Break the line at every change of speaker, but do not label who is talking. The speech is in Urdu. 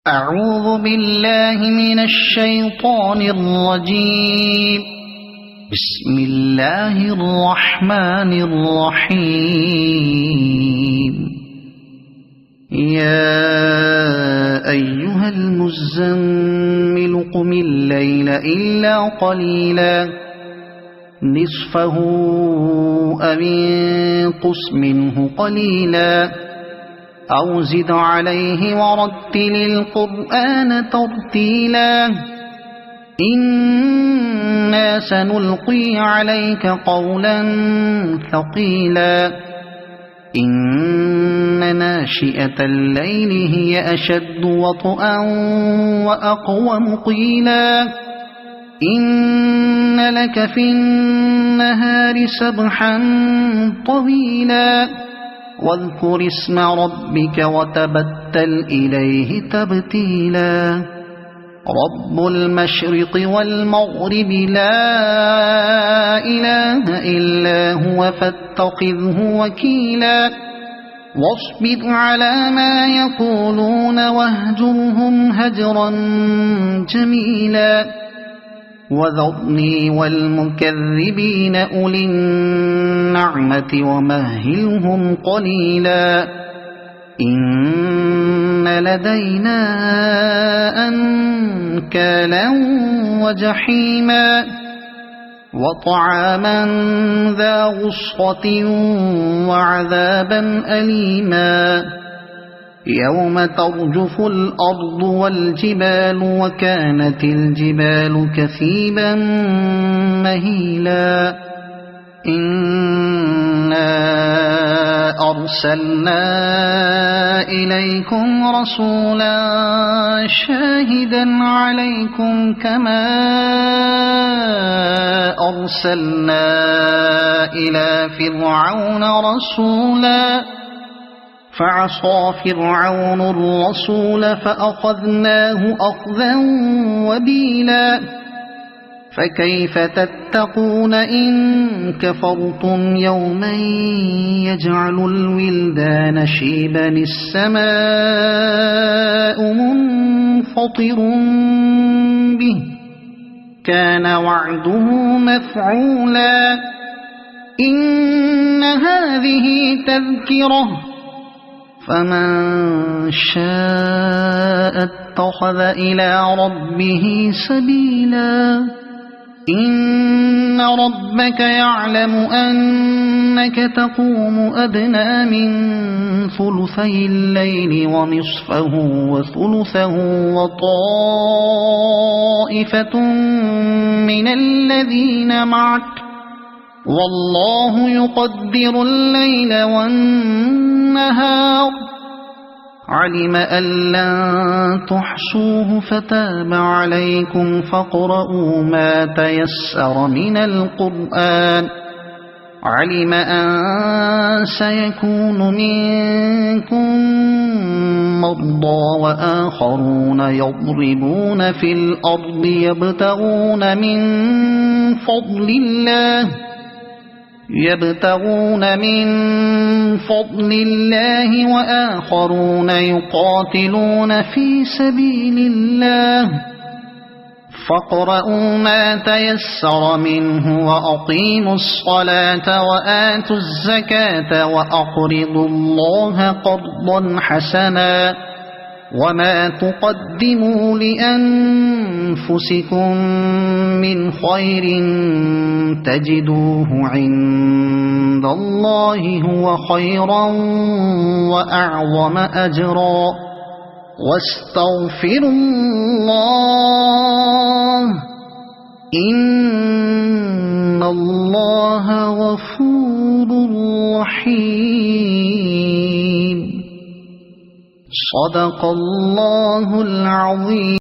أعوذ بالله من الشيطان الرجيم. بسم الله الرحمن الرحيم. يا أيها المزمل قم الليل إلا قليلا نصفه أو انقص منه قليلا أو زد عليه ورتل القرآن ترتيلا إنا سنلقي عليك قولا ثقيلا إن ناشئة الليل هي أشد وطئا وأقوم قيلا إن لك في النهار سبحا طويلا واذكر اسم ربك وتبتل إليه تبتيلا رب المشرق والمغرب لا إله إلا هو فاتخذه وكيلا واصبر على ما يقولون واهجرهم هجرا جميلا وذرني والمكذبين أولي النعمة ومهلهم قليلا إن لدينا أنكالا وجحيما وطعاما ذا غصة وعذابا أليما يوم ترجف الأرض والجبال وكانت الجبال كثيبا مهيلا إنا أرسلنا إليكم رسولا شاهدا عليكم كما أرسلنا إلى فرعون رسولا فعصى فرعون الرسول فأخذناه أخذا وبيلا فكيف تتقون إن كفرتم يوما يجعل الولدان شيبا السماء منفطر به كان وعده مفعولا إن هذه تذكرة فمن شاء اتخذ إلى ربه سبيلا إن ربك يعلم أنك تقوم أدنى من ثلثي الليل ونصفه وثلثه وطائفة من الذين معك والله يقدر الليل والنهار علم أن لن تحصوه فتاب عليكم فاقرؤوا ما تيسر من القرآن علم أن سيكون منكم مرضى وآخرون يضربون في الأرض يبتغون من فضل الله وآخرون يقاتلون في سبيل الله فاقرؤوا ما تيسر منه وأقيموا الصلاة وآتوا الزكاة وأقرضوا الله قرضا حسنا وما تقدموا لأنفسكم من خير تجدوه عند الله هو خيرا وأعظم أجرا واستغفروا الله إن الله غفور رحيم صدق الله العظيم.